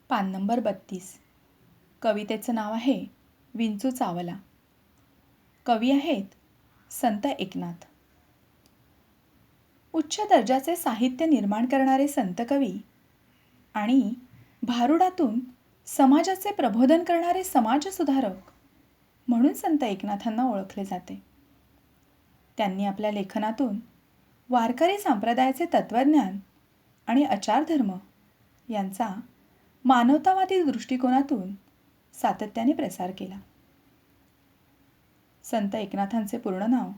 पान नंबर 32. कवितेचं नाव आहे विंचू चावला. कवी आहेत संत एकनाथ. उच्च दर्जाचे साहित्य निर्माण करणारे संत कवी आणि भारुडातून समाजाचे प्रबोधन करणारे समाजसुधारक म्हणून संत एकनाथांना ओळखले जाते. त्यांनी आपल्या लेखनातून वारकरी संप्रदायाचे तत्त्वज्ञान आणि आचारधर्म यांचा मानवतावादी दृष्टिकोनातून सातत्याने प्रसार केला. संत एकनाथांचे पूर्ण नाव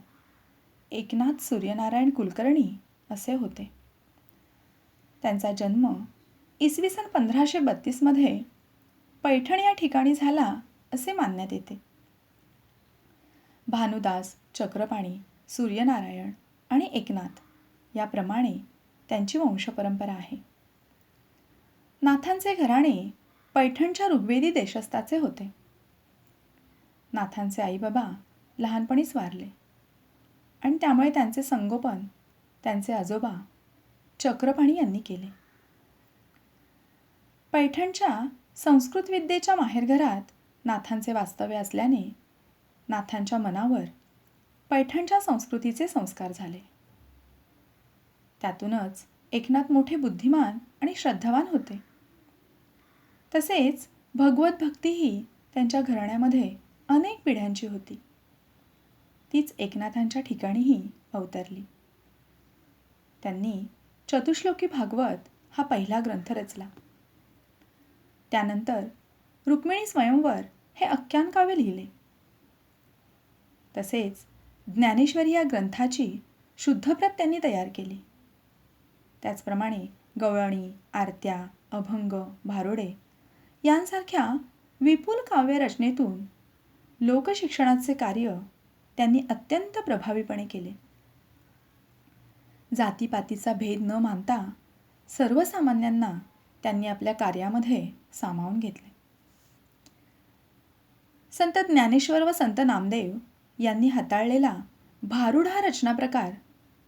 एकनाथ सूर्यनारायण कुलकर्णी असे होते. त्यांचा जन्म इसवी सन 1532 मध्ये पैठण या ठिकाणी झाला असे मानण्यात येते. भानुदास, चक्रपाणी, सूर्यनारायण आणि एकनाथ याप्रमाणे त्यांची वंशपरंपरा आहे. नाथांचे घराणे पैठणच्या ऋग्वेदी देशस्थाचे होते. नाथांचे आईबाबा लहानपणीच वारले आणि त्यामुळे त्यांचे संगोपन त्यांचे आजोबा चक्रपाणी यांनी केले. पैठणच्या संस्कृत विद्येच्या माहेरघरात नाथांचे वास्तव्य असल्याने नाथांच्या मनावर पैठणच्या संस्कृतीचे संस्कार झाले. त्यातूनच एकनाथ मोठे बुद्धिमान आणि श्रद्धावान होते. तसेच भगवत भक्तीही त्यांच्या घराण्यामध्ये अनेक पिढ्यांची होती. तीच एकनाथांच्या ठिकाणीही अवतरली. त्यांनी चतुश्लोकी भागवत हा पहिला ग्रंथ रचला. त्यानंतर रुक्मिणी स्वयंवर हे आख्यानकाव्य लिहिले. तसेच ज्ञानेश्वरी या ग्रंथाची शुद्धप्रत त्यांनी तयार केली. त्याचप्रमाणे गवळणी, आरत्या, अभंग, भारुडे यांसारख्या विपुल काव्यरचनेतून लोकशिक्षणाचे कार्य त्यांनी अत्यंत प्रभावीपणे केले. जातीपातीचा भेद न मानता सर्वसामान्यांना त्यांनी आपल्या कार्यामध्ये सामावून घेतले. संत ज्ञानेश्वर व संत नामदेव यांनी हाताळलेला भारुड हा रचनाप्रकार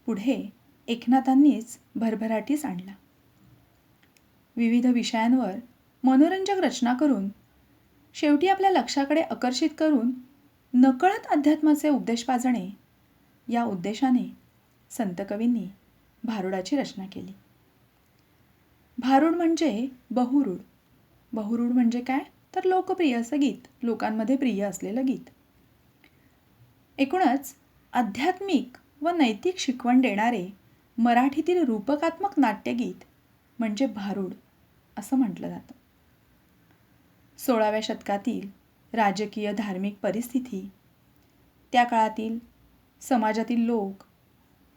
पुढे एकनाथांनीच भरभराटीस आणला. विविध विषयांवर मनोरंजक रचना करून शेवटी आपल्या लक्षाकडे आकर्षित करून नकळत अध्यात्माचे उपदेश पाजणे या उद्देशाने संत कवींनी भारुडाची रचना केली. भारुड म्हणजे बहुरूढ. बहुरूढ म्हणजे काय तर लोकप्रिय असं गीत, लोकांमध्ये प्रिय असलेलं गीत. एकूणच आध्यात्मिक व नैतिक शिकवण देणारे मराठीतील रूपकात्मक नाट्यगीत म्हणजे भारुड असं म्हटलं जातं. 16व्या शतकातील राजकीय धार्मिक परिस्थिती, त्या काळातील समाजातील लोक,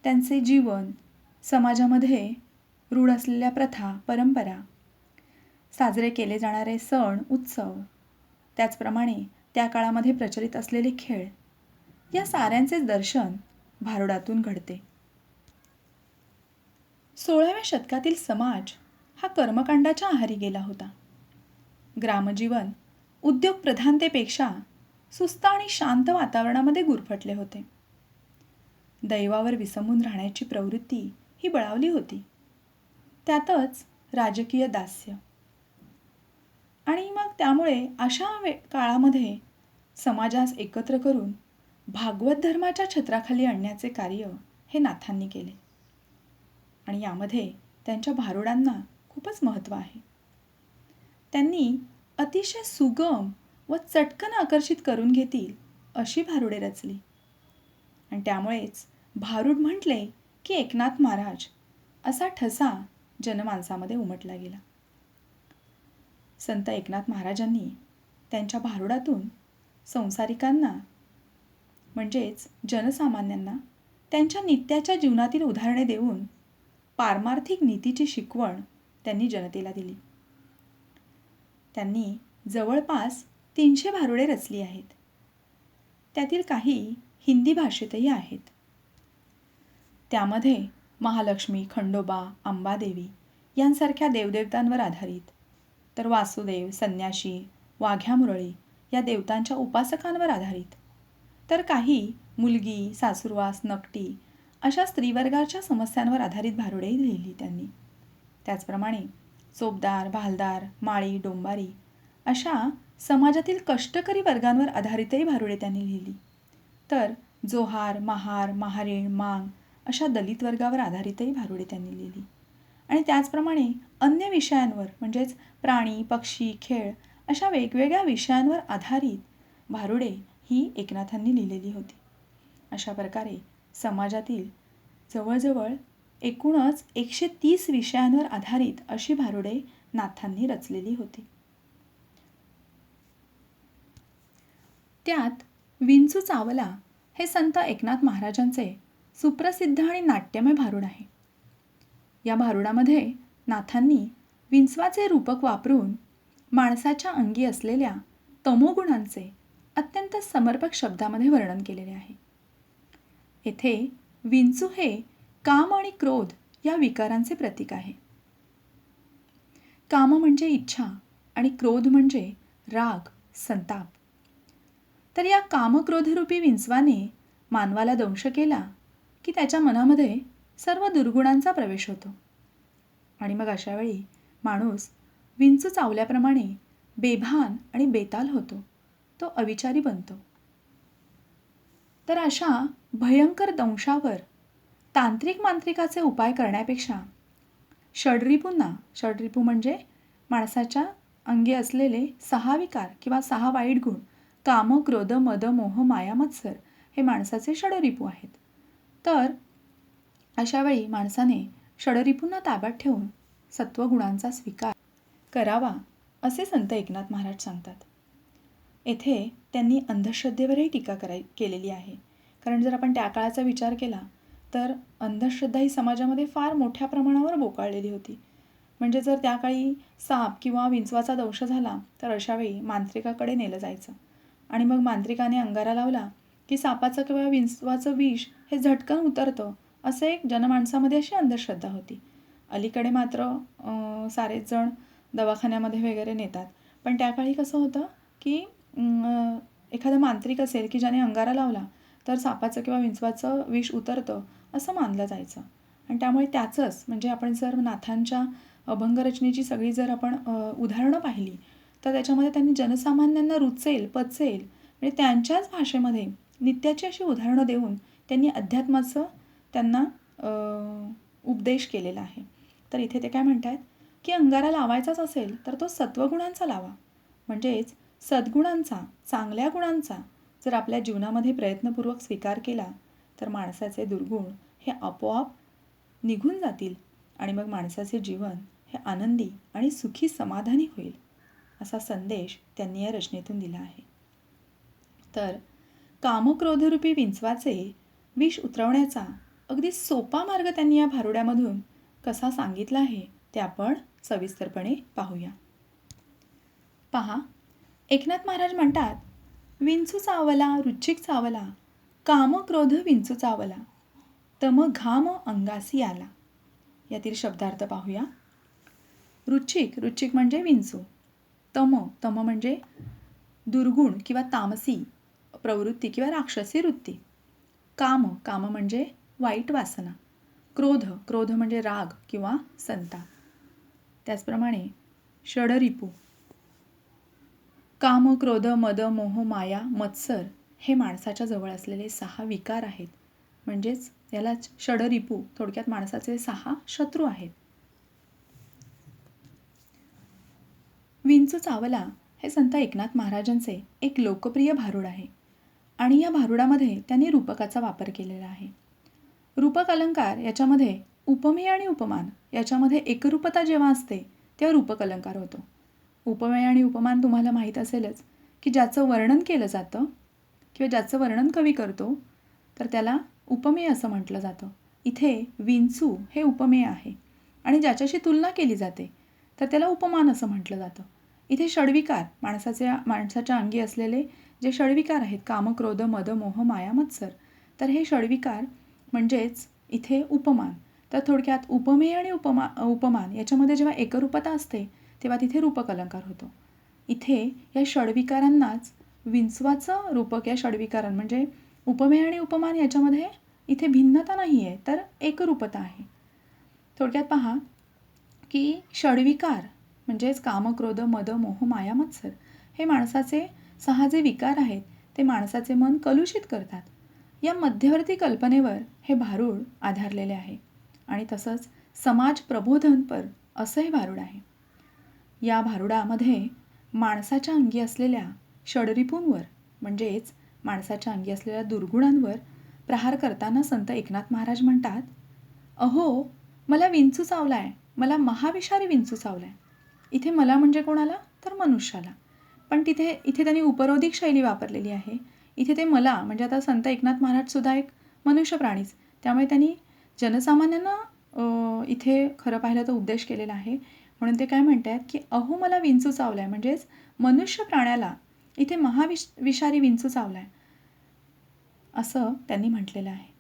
त्यांचे जीवन, समाजामध्ये रूढ असलेल्या प्रथा, परंपरा, साजरे केले जाणारे सण, उत्सव, त्याचप्रमाणे त्या काळामध्ये प्रचलित असलेले खेळ या साऱ्यांचे दर्शन भारुडातून घडते. 16व्या शतकातील समाज हा कर्मकांडाच्या आहारी गेला होता. ग्रामजीवन उद्योग प्रधानतेपेक्षा सुस्त आणि शांत वातावरणामध्ये गुरफटले होते. दैवावर विसंबून राहण्याची प्रवृत्ती ही बळावली होती. त्यातच राजकीय दास्य. आणि मग त्यामुळे अशा काळामध्ये समाजास एकत्र करून भागवत धर्माच्या छत्राखाली आणण्याचे कार्य हे नाथांनी केले. आणि यामध्ये त्यांच्या भारुडांना खूपच महत्त्व आहे. त्यांनी अतिशय सुगम व चटकन आकर्षित करून घेतील अशी भारुडे रचली. आणि त्यामुळेच भारुड म्हटले की एकनाथ महाराज असा ठसा जनमानसामध्ये उमटला गेला. संत एकनाथ महाराजांनी त्यांच्या भारुडातून संसारिकांना म्हणजेच जनसामान्यांना त्यांच्या नित्याच्या जीवनातील उदाहरणे देऊन पारमार्थिक नीतीची शिकवण त्यांनी जनतेला दिली. त्यांनी जवळपास 300 भारुडे रचली आहेत. त्यातील काही हिंदी भाषेतही आहेत. त्यामध्ये महालक्ष्मी, खंडोबा, अंबादेवी यांसारख्या देवदेवतांवर आधारित, तर वासुदेव, संन्याशी, वाघ्या मुरळी या देवतांच्या उपासकांवर आधारित, तर काही मुलगी, सासुरवास, नकटी अशा स्त्रीवर्गाच्या समस्यांवर आधारित भारुडेही लिहिली त्यांनी. त्याचप्रमाणे चोपदार, भालदार, माळी, डोंबारी अशा समाजातील कष्टकरी वर्गांवर आधारितही भारुडे त्यांनी लिहिली. तर जोहार, महार, महारेण, मांग अशा दलित वर्गावर आधारितही भारुडे त्यांनी लिहिली. आणि त्याचप्रमाणे अन्य विषयांवर म्हणजेच प्राणी, पक्षी, खेळ अशा वेगवेगळ्या विषयांवर आधारित भारुडे ही एकनाथांनी लिहिलेली होती. अशा प्रकारे समाजातील जवळजवळ एकूणच 130 विषयांवर आधारित अशी भारुडे नाथांनी रचलेली होती. त्यात विंचू चावला हे संत एकनाथ महाराजांचे सुप्रसिद्ध आणि नाट्यमय भारुड आहे. या भारुडामध्ये नाथांनी विंचवाचे रूपक वापरून माणसाच्या अंगी असलेल्या तमोगुणांचे अत्यंत समर्पक शब्दामध्ये वर्णन केलेले आहे. येथे विंचू हे काम आणि क्रोध या विकारांचे प्रतीक आहे. काम म्हणजे इच्छा आणि क्रोध म्हणजे राग, संताप. तर या कामक्रोधरूपी विंचवाने मानवाला दंश केला की त्याच्या मनामध्ये सर्व दुर्गुणांचा प्रवेश होतो आणि मग अशा वेळी माणूस विंचू चावल्याप्रमाणे बेभान आणि बेताल होतो, तो अविचारी बनतो. तर अशा भयंकर दंशावर तांत्रिक मांत्रिकाचे उपाय करण्यापेक्षा षड्रिपू म्हणजे माणसाच्या अंगी असलेले 6 विकार किंवा 6 वाईट गुण, काम, क्रोध, मद, मोह, माया, मत्सर हे माणसाचे षड्रिपू आहेत. तर अशा वेळी माणसाने षड्रिपूंना ताब्यात ठेवून सत्वगुणांचा स्वीकार करावा असे संत एकनाथ महाराज सांगतात. येथे त्यांनी अंधश्रद्धेवरही टीका केलेली आहे. कारण जर आपण त्या काळाचा विचार केला तर अंधश्रद्धा ही समाजामध्ये फार मोठ्या प्रमाणावर बोकाळलेली होती. म्हणजे जर त्या काळी साप किंवा विंचवाचा दंश झाला तर अशावेळी मांत्रिकाकडे नेलं जायचं आणि मग मांत्रिकाने अंगारा लावला की सापाचं किंवा विंचवाचं विष हे झटकन उतरतं, असं एक जनमानसामध्ये अशी अंधश्रद्धा होती. अलीकडे मात्र सारेच जण दवाखान्यामध्ये वगैरे नेतात. पण त्या काळी कसं होतं की एखादा मांत्रिक असेल की ज्याने अंगारा लावला तर सापाचं किंवा विंचवाचं विष उतरतं असं मानलं जायचं. आणि त्यामुळे त्याचंच म्हणजे आपण जर नाथांच्या अभंगरचनेची सगळी जर आपण उदाहरणं पाहिली तर त्याच्यामध्ये त्यांनी जनसामान्यांना रुचेल, पचेल म्हणजे त्यांच्याच भाषेमध्ये नित्याची अशी उदाहरणं देऊन त्यांनी अध्यात्माचं त्यांना उपदेश केलेला आहे. तर इथे ते काय म्हणतात की अंगारा लावायचाच असेल तर तो सत्वगुणांचा लावा. म्हणजेच सद्गुणांचा, चांगल्या गुणांचा जर आपल्या जीवनामध्ये प्रयत्नपूर्वक स्वीकार केला तर माणसाचे दुर्गुण हे आपोआप निघून जातील आणि मग माणसाचे जीवन हे आनंदी आणि सुखी समाधानी होईल, असा संदेश त्यांनी या रचनेतून दिला आहे. तर कामक्रोधरूपी विंचवाचे विष उतरवण्याचा अगदी सोपा मार्ग त्यांनी या भारुड्यामधून कसा सांगितला आहे ते आपण सविस्तरपणे पाहूया. पहा, एकनाथ महाराज म्हणतात, विंचू चावला, रुचिक चावला, काम क्रोध विंचू चावला, तम घाम अंगासी आला. यातील शब्दार्थ पाहूया. रुचिक म्हणजे विंचू. तम म्हणजे दुर्गुण किंवा तामसी प्रवृत्ती किंवा राक्षसी वृत्ती. काम म्हणजे वाईट वासना. क्रोध म्हणजे राग किंवा संताप. त्याचप्रमाणे षड्रिपू, काम, क्रोध, मद, मोह, माया, मत्सर हे माणसाच्या जवळ असलेले 6 विकार आहेत. म्हणजेच याला षड्रिपू, थोडक्यात माणसाचे 6 शत्रू आहेत. विंचू चावला हे संत एकनाथ महाराजांचे एक लोकप्रिय भारुड आहे आणि या भारुडामध्ये त्यांनी रूपकाचा वापर केलेला आहे. रूपक अलंकार याच्यामध्ये उपमेय आणि उपमान याच्यामध्ये एकरूपता जेव्हा असते तेव्हा रूपक अलंकार होतो. उपमेय आणि उपमान तुम्हाला माहीत असेलच की ज्याचं वर्णन केलं जातं किंवा ज्याचं वर्णन कवी करतो तर त्याला उपमेय असं म्हटलं जातं. इथे विंचू हे उपमेय आहे आणि ज्याच्याशी तुलना केली जाते तर त्याला उपमान असं म्हटलं जातं. इथे षड्विकार माणसाच्या अंगी असलेले जे षड्विकार आहेत, काम, क्रोध, मद, मोह, माया, मत्सर, तर हे षड्विकार म्हणजेच इथे उपमान. तर थोडक्यात उपमेय आणि उपमान याच्यामध्ये जेव्हा एकरूपता असते तेव्हा तिथे रूपक अलंकार होतो. इथे या षड्विकारांनाच विंचवाचं रूपक या षड्विकारां म्हणजे उपमेय आणि उपमान याच्यामध्ये इथे भिन्नता नाही आहे तर एकरूपता आहे. थोडक्यात पहा की षड्विकार म्हणजेच काम, क्रोध, मद, मोह, माया, मत्सर हे माणसाचे 6 जे विकार आहेत ते माणसाचे मन कलुषित करतात. या मध्यवर्ती कल्पनेवर हे भारूड आधारलेले आहे आणि तसंच समाज प्रबोधनपर असं हे भारूड आहे. या भारुडामध्ये माणसाच्या अंगी असलेल्या षड्रिपूंवर म्हणजेच माणसाच्या अंगी असलेल्या दुर्गुणांवर प्रहार करताना संत एकनाथ महाराज म्हणतात, अहो मला विंचू चावलाय, मला महाविषारी विंचू चावलाय. इथे मला म्हणजे कोणाला, तर मनुष्याला. पण इथे त्यांनी उपरोधिक शैली वापरलेली आहे. इथे ते मला म्हणजे आता संत एकनाथ महाराज सुद्धा एक मनुष्य प्राणीच, त्यामुळे त्यांनी जनसामान्यांना इथे खरं पाहिलं तर उद्देश केलेला आहे. म्हणून ते काय म्हणतात की अहो मला विंचू चावलाय, म्हणजेच मनुष्य प्राण्याला इथे विषारी विंचू चावलाय असं त्यांनी म्हटलेलं आहे.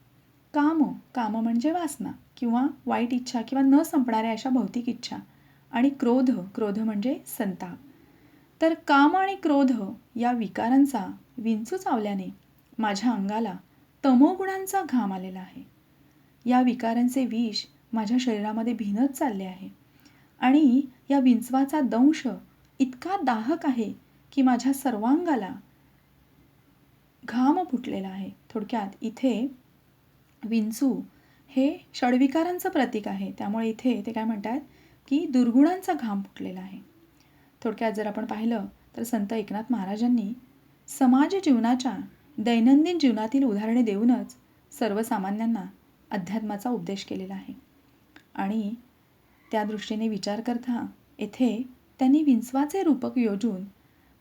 काम म्हणजे वासना किंवा वाईट इच्छा किंवा न संपणाऱ्या अशा भौतिक इच्छा. आणि क्रोध म्हणजे संताप. तर काम आणि क्रोध या विकारांचा विंचू चावल्याने माझ्या अंगाला तमोगुणांचा घाम आलेला आहे. या विकारांचे विष माझ्या शरीरामध्ये भिनत चालले आहे आणि या विंचवाचा दंश इतका दाहक आहे की माझ्या सर्वांगाला घाम फुटलेला आहे. थोडक्यात इथे विंचू हे षड्विकारांचं प्रतीक आहे, त्यामुळे इथे ते काय म्हणतात की दुर्गुणांचा घाम फुटलेला आहे. थोडक्यात जर आपण पाहिलं तर संत एकनाथ महाराजांनी समाज जीवनाच्या दैनंदिन जीवनातील उदाहरणे देऊनच सर्वसामान्यांना अध्यात्माचा उपदेश केलेला आहे. आणि त्या दृष्टीने विचार करता येथे त्यांनी विंचवाचे रूपक योजून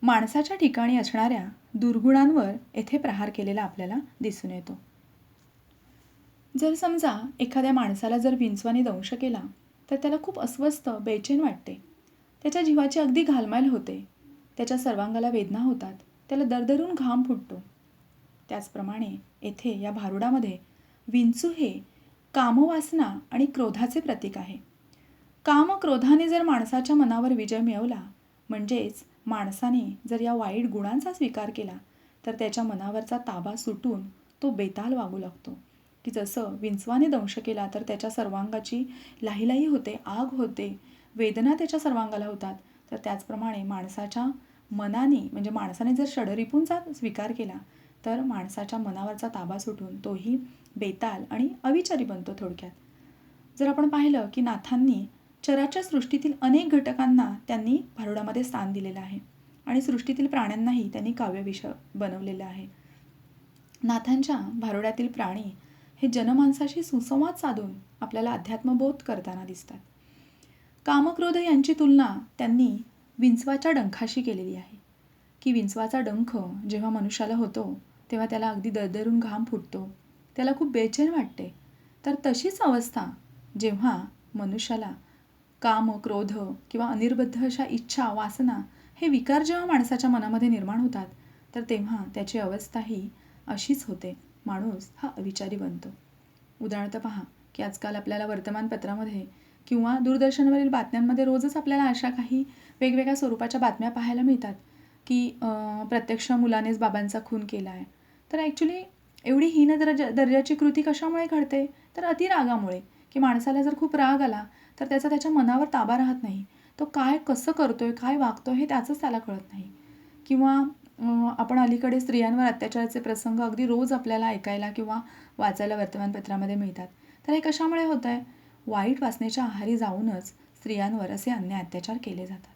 माणसाच्या ठिकाणी असणाऱ्या दुर्गुणांवर येथे प्रहार केलेला आपल्याला दिसून येतो. जर समजा एखाद्या माणसाला जर विंचवाने दंश केला तर त्याला खूप अस्वस्थ, बेचैन वाटते. त्याच्या जीवाची अगदी घालमेल होते. त्याच्या सर्वांगाला वेदना होतात. त्याला दरदरून घाम फुटतो. त्याचप्रमाणे येथे या भारुडामध्ये विंचू हे कामवासना आणि क्रोधाचे प्रतीक आहे. क्रोधाने जर माणसाच्या मनावर विजय मिळवला, म्हणजेच माणसाने जर या वाईट गुणांचा स्वीकार केला तर त्याच्या मनावरचा ताबा सुटून तो बेताल वागू लागतो. की जसं विंचवाने दंश केला तर त्याच्या सर्वांगाची लाहीलाही होते, आग होते, वेदना त्याच्या सर्वांगाला होतात. तर त्याचप्रमाणे माणसाच्या मनाने म्हणजे माणसाने जर षड्रिपूंचा स्वीकार केला तर माणसाच्या मनावरचा ताबा सुटून तोही बेताल आणि अविचारी बनतो. थोडक्यात जर आपण पाहिलं की नाथांनी चराचर सृष्टीतील अनेक घटकांना त्यांनी भारुडामध्ये स्थान दिलेलं आहे आणि सृष्टीतील प्राण्यांनाही त्यांनी काव्यविषय बनवलेलं आहे. नाथांच्या भारुडातील प्राणी हे जनमानसाशी सुसंवाद साधून आपल्याला अध्यात्मबोध करताना दिसतात. कामक्रोध यांची तुलना त्यांनी विंचवाच्या डंखाशी केलेली आहे की विंचवाचा डंख जेव्हा मनुष्याला होतो तेव्हा त्याला अगदी दरदरून घाम फुटतो, त्याला खूप बेचैन वाटते. तर तशीच अवस्था जेव्हा मनुष्याला काम, क्रोध किंवा अनिर्बद्ध अशा इच्छा, वासना हे विकार जेव्हा माणसाच्या मनामध्ये निर्माण होतात तर तेव्हा त्याची अवस्थाही अशीच होते. माणूस हा अविचारी बनतो. उदाहरणार्थ पहा की आजकाल आपल्याला वर्तमानपत्रामध्ये किंवा दूरदर्शनवरील बातम्यांमध्ये रोजच आपल्याला अशा काही वेगवेगळ्या स्वरूपाच्या बातम्या पाहायला मिळतात की प्रत्यक्ष मुलानेच बाबांचा खून केला आहे. तर ॲक्च्युली एवढी हीन दर्जाची कृती कशामुळे घडते, तर अतिरागामुळे. की माणसाला जर खूप राग आला तर त्याच्या मनावर ताबा राहत नाही. तो काय कसं करतोय, काय वागतोय हे त्याचंच त्याला कळत नाही. किंवा आपण अलीकडे स्त्रियांवर अत्याचाराचे प्रसंग अगदी रोज आपल्याला ऐकायला किंवा वाचायला वर्तमानपत्रामध्ये मिळतात. तर हे कशामुळे होत आहे, वाईट वासनेच्या आहारी जाऊनच स्त्रियांवर असे अन्याय अत्याचार केले जातात.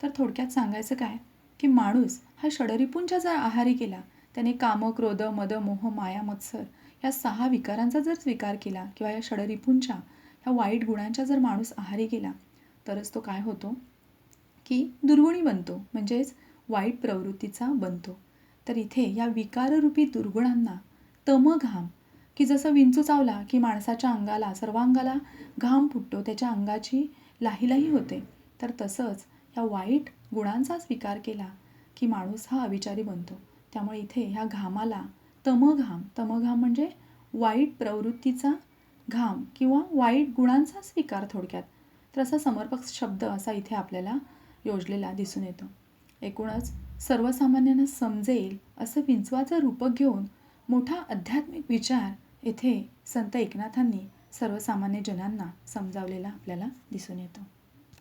तर थोडक्यात सांगायचं काय की माणूस हा षड्रिपूंच्या जर आहारी गेला, त्याने काम, क्रोध, मद, मोह, माया, मत्सर या 6 विकारांचा जर स्वीकार केला किंवा या षड्रिपूंच्या ह्या वाईट गुणांच्या जर माणूस आहारी गेला तरच तो काय होतो की दुर्गुणी बनतो, म्हणजेच वाईट प्रवृत्तीचा बनतो. तर इथे या विकाररूपी दुर्गुणांना तमघाम, की जसं विंचू चावला की माणसाच्या अंगाला सर्वांगाला घाम फुटतो, त्याच्या अंगाची लाहीलाही होते. तर तसंच या वाईट गुणांचा स्वीकार केला की माणूस हा अविचारी बनतो. त्यामुळे इथे ह्या घामाला तमघाम म्हणजे वाईट प्रवृत्तीचा घाम किंवा वाईट गुणांचा स्वीकार थोडक्यात. तर असा समर्पक शब्द असा इथे आपल्याला योजलेला दिसून येतो. एकूणच सर्वसामान्यांना समजेल असं विंचवाचं रूपक घेऊन मोठा आध्यात्मिक विचार येथे संत एकनाथांनी सर्वसामान्य जनांना समजावलेला आपल्याला दिसून येतो.